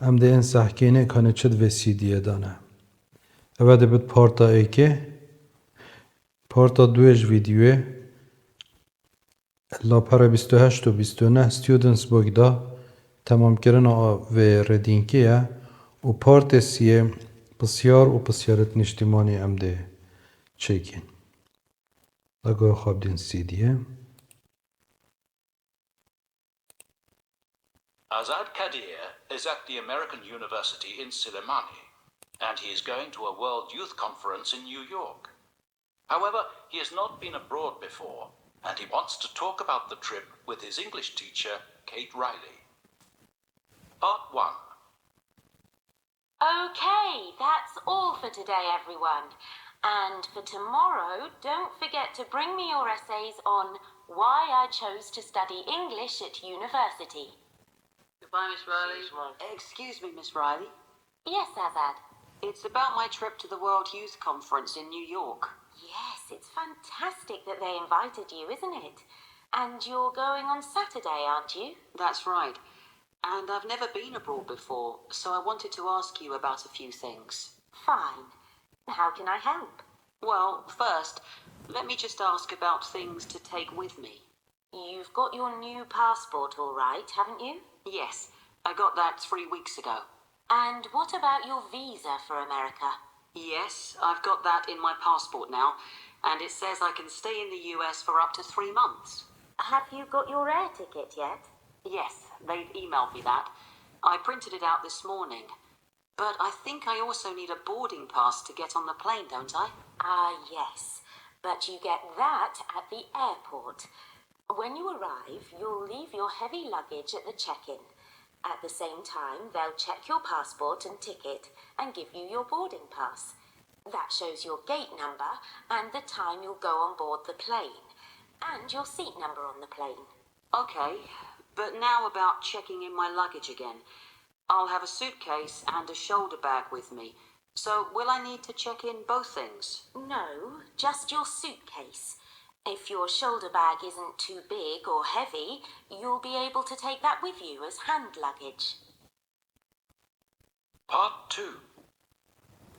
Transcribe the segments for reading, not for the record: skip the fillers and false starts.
ام ده این سحکینه کنه چد وسیدیه دانه اوه ده بید پارتا ایکه پارتا دویش ویدیوه لا para 28 و 29 students بگدا تمام کردن و ردینکیه و پارت سیه بسیار و بسیارت نشتیمانی ام ده چکین لگو خواب دین سیدیه Azad Qadir is at the American University in Silimani, and he is going to a World Youth Conference in New York. However, he has not been abroad before, and he wants to talk about the trip with his English teacher, Kate Riley. Part 1. Okay, that's all for today, everyone. And for tomorrow, don't forget to bring me your essays on why I chose to study English at university. Goodbye, Miss Riley. Excuse me, Miss Riley. Yes, Azad. It's about my trip to the World Youth Conference in New York. Yes, it's fantastic that they invited you, isn't it? And you're going on Saturday, aren't you? That's right. And I've never been abroad before, so I wanted to ask you about a few things. Fine. How can I help? Well, first, let me just ask about things to take with me. You've got your new passport all right, haven't you? Yes, I got that 3 weeks ago. And what about your visa for America? Yes, I've got that in my passport now, and it says I can stay in the US for up to 3 months. Have you got your air ticket yet? Yes, they've emailed me that. I printed it out this morning. But I think I also need a boarding pass to get on the plane, don't I? Yes. But you get that at the airport. When you arrive, you'll leave your heavy luggage at the check-in. At the same time, they'll check your passport and ticket and give you your boarding pass. That shows your gate number and the time you'll go on board the plane, and your seat number on the plane. Okay, but now about checking in my luggage again. I'll have a suitcase and a shoulder bag with me. So will I need to check in both things? No, just your suitcase. If your shoulder bag isn't too big or heavy, you'll be able to take that with you as hand luggage. Part 2.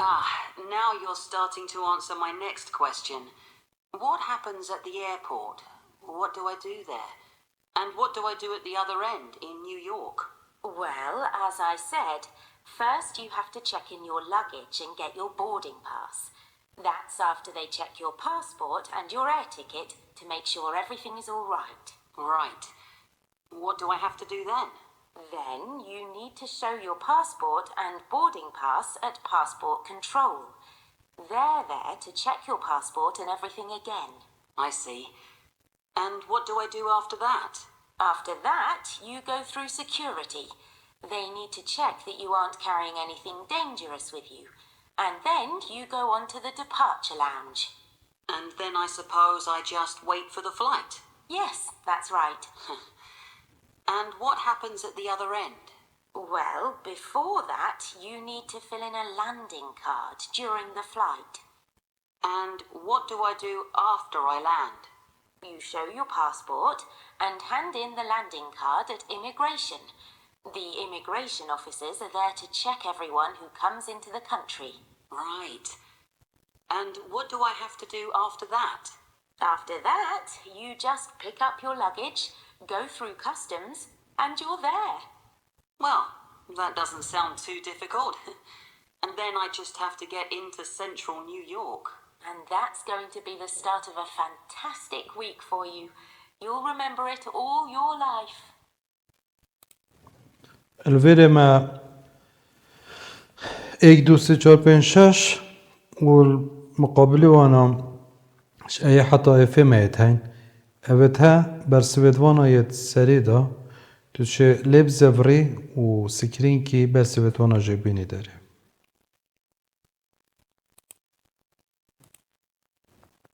Now you're starting to answer my next question. What happens at the airport? What do I do there? And what do I do at the other end, in New York? Well, as I said, first you have to check in your luggage and get your boarding pass. That's after they check your passport and your air ticket to make sure everything is all right. Right. What do I have to do then? Then you need to show your passport and boarding pass at passport control. They're there to check your passport and everything again. I see. And what do I do after that? After that, you go through security. They need to check that you aren't carrying anything dangerous with you. And then you go on to the departure lounge. And then I suppose I just wait for the flight? Yes, that's right. And what happens at the other end? Well, before that, you need to fill in a landing card during the flight. And what do I do after I land? You show your passport and hand in the landing card at immigration. The immigration officers are there to check everyone who comes into the country. Right. And what do I have to do after that? After that, you just pick up your luggage, go through customs, and you're there. Well, that doesn't sound too difficult. And then I just have to get into central New York. And that's going to be the start of a fantastic week for you. You'll remember it all your life. الفيديو ما 1 2 3 4 5 6 والمقابل وانا اي حتى فهمت هين ابتها برسبتوانا يت سريدا توشه لب زفري وسكرين كي برسبتوانا جبيني داره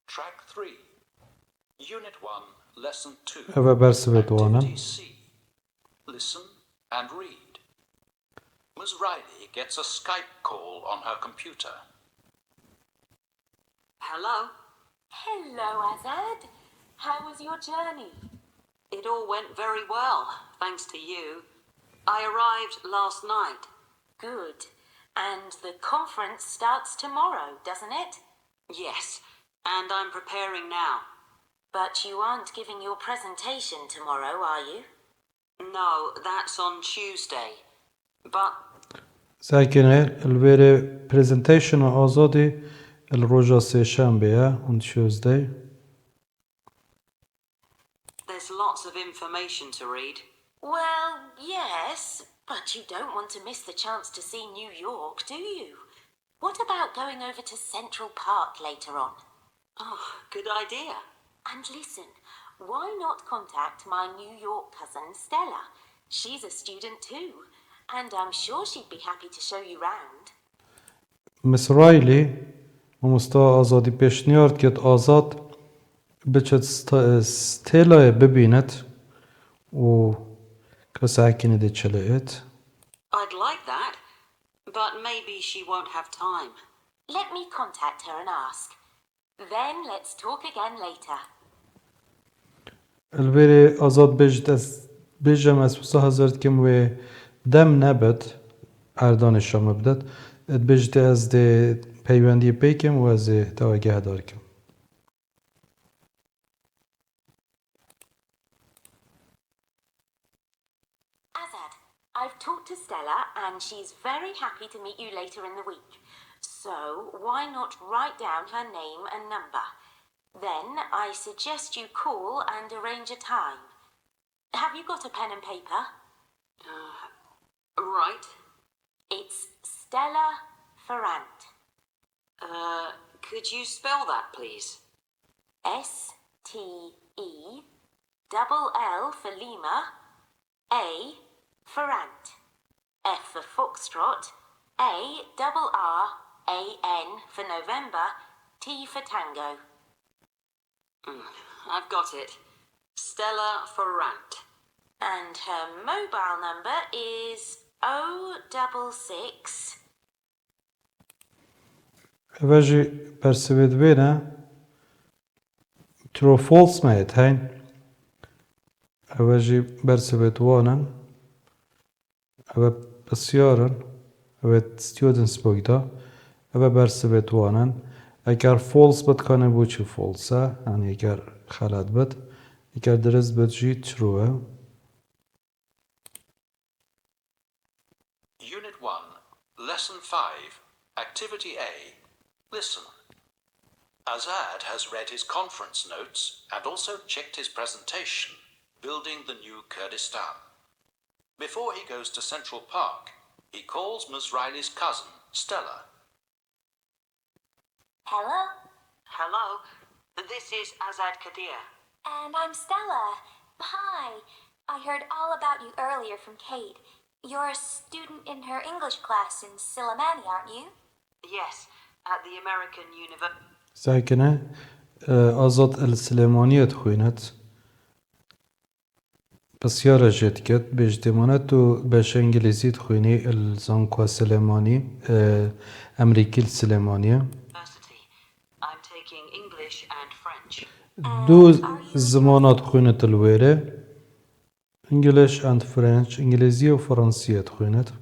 Track 3. Unit 1, Lesson 2. ابا برسبتوانا Activity C. Listen and read. Ms. Riley gets a Skype call on her computer. Hello? Hello, Azad. How was your journey? It all went very well, thanks to you. I arrived last night. Good. And the conference starts tomorrow, doesn't it? Yes, and I'm preparing now. But you aren't giving your presentation tomorrow, are you? No, that's on Tuesday. But ساكنة البيري presentation آزادي الرجا سيشنبه on Tuesday. there's lots of information to read. Well, yes, but you don't want to miss the chance to see New York, do you? What about going over to Central Park later on? Oh, good idea. And listen, why not contact my New York cousin Stella? She's a student too, and I'm sure she'd be happy to show you round. Miss Riley ومستا آزادی پیشنیارد که آزاد بچه ستیلای ببیند و کساکینی دی چلایت. I'd like that, but maybe she won't have time. Let me contact her and ask. Then let's talk again later. البيري آزاد بيجم از بسا هزارد کم و دم نبد اردان شام بدد بيجت از دی پیوندی پیکم و از تواگه دار کم. Azad, I've talked to Stella and she's very happy to meet you later in the week. So why not write down her name and number? Then I suggest you call and arrange a time. Have you got a pen and paper? Right. It's Stella Ferrant. Could you spell that, please? S-T-E-L-L for Lima, A Ferrant. F for Foxtrot, A-R-R-A-N for November, T for Tango. I've got it. Stella Ferrant. And her mobile number is 066. واجی پرسوید بینه ترو فولس مایت هین واجی پرسوید وانن و بسیارن و ستودنتس بویدا و پرسوید وانن اگر فولس بد کنه بوچی فولسه یعنی اگر خلط بد اگر درست بد جی تروه. Unit 1, Lesson 5, Activity A. Listen. Azad has read his conference notes and also checked his presentation, Building the New Kurdistan. Before he goes to Central Park, he calls Ms. Riley's cousin, Stella. Hello, Hello. This is Azad Qadir. and I'm Stella. Hi. I heard all about you earlier from Kate. You're a student in her English class in Silimani, aren't you? Yes, at the American University. ساکنه آزاد السلیمانیت خوینت بسیار جد کد بجدمانت و بش انگلیزیت خوینی الزانکوا سلیمانی امریکی السلیمانیه I'm taking English and French. دو زمانات خوینت الویره English and French انگلیزی و فرانسیت خوینت.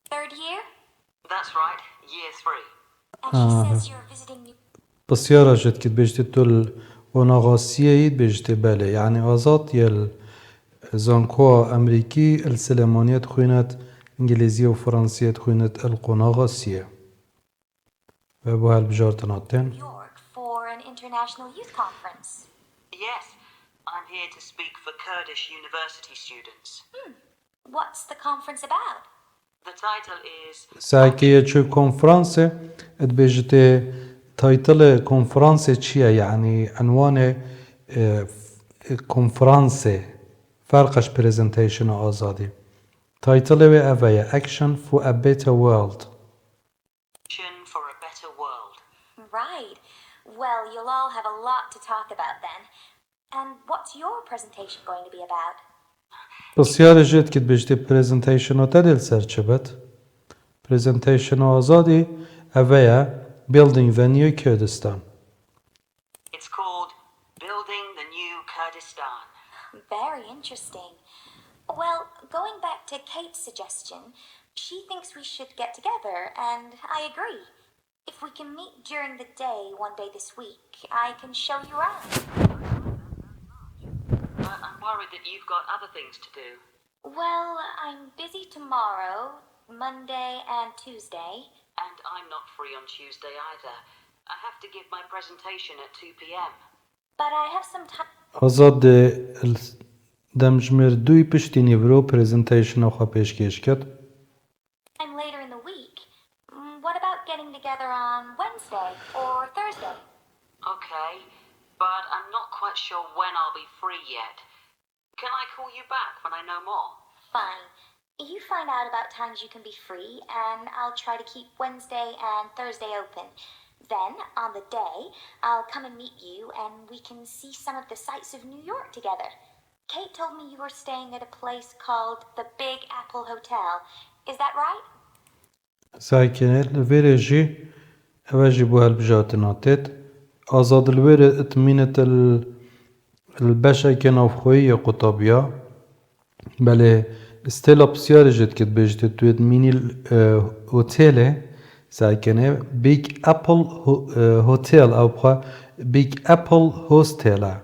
Third year? That's right, year 3. And she says you're visiting me. بسیار جد کد بجد تل ونغاسیه اید بجد بله یعنی آزاد یل زانکوا امریکی السلیمانیت خوینت انگلیزی و فرانسیت خوینت القناغاسیه و بو هل بجارتناتن. New York for an international youth conference. Yes, I'm here to speak for Kurdish university students. What's the conference about? The title is ساكية چو كونفرانسة اتبجت تايتل كونفرانسة چيا يعني عنوان كونفرانسة فرقش بريزنتيشن آزادي تايتل و اوه Action for a Better World. Action for a Better World. Right. Well, you'll all have a lot to talk about then. And what's your presentation going to be about? بسیار جد که بجت پریزنتیشن تدل سرچبت پریزنتیشن آزادی اوه Building the New Kurdistan. It's called Building the New Kurdistan. Very interesting. Well, going back to Kate's suggestion, she thinks we should get together, and I agree. If we can meet during the day one day this week, I can show you around. But I'm worried that you've got other things to do. Well, I'm busy tomorrow, Monday and Tuesday. And I'm not free on Tuesday either. I have to give my presentation at 2 p.m. But I have some time. آزاد دمجمر دوی پشتینی برو پریزنتیشن آخوا پیشکش کرد. Later in the week. What about getting together on Wednesday or Thursday? Okay, but I'm not quite sure when I'll be free yet. Can I call you back when I know more? Fine. You find out about times you can be free, and I'll try to keep Wednesday and Thursday open. Then, on the day, I'll come and meet you, and we can see some of the sights of New York together. Kate told me you were staying at a place called the Big Apple Hotel. Is that right? ساکنه لویره جی اوه بو هلبجات ناتید. آزاد لویره اتمینت البشا کناف خوی یا قطابیا. بله استیلا بسیاری جد کد بجده توید مینی هوتله ساکنه بیگ اپل هوتل او بخوا بیگ اپل هوستله.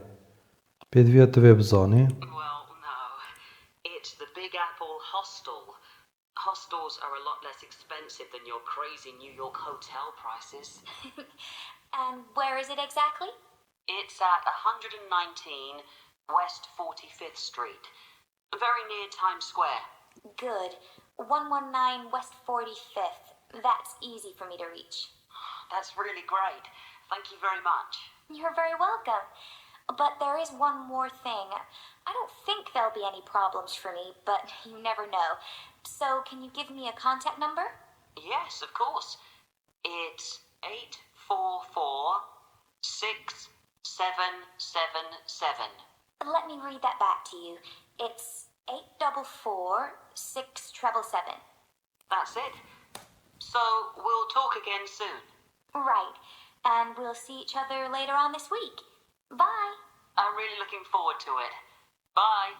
بدویت وی بزانی. Well, no. It's the Big Apple Hostel. Hostels are a lot less expensive than your crazy New York hotel prices. And where is it exactly? It's at 119 West 45th Street, very near Times Square. Good. 119 West 45th. That's easy for me to reach. That's really great. Thank you very much. You're very welcome. But there is one more thing. I don't think there'll be any problems for me, but you never know. So can you give me a contact number? Yes, of course. It's 844-6777. Let me read that back to you. It's 844-6777. That's it. So we'll talk again soon. Right. And we'll see each other later on this week. Bye. I'm really looking forward to it. Bye.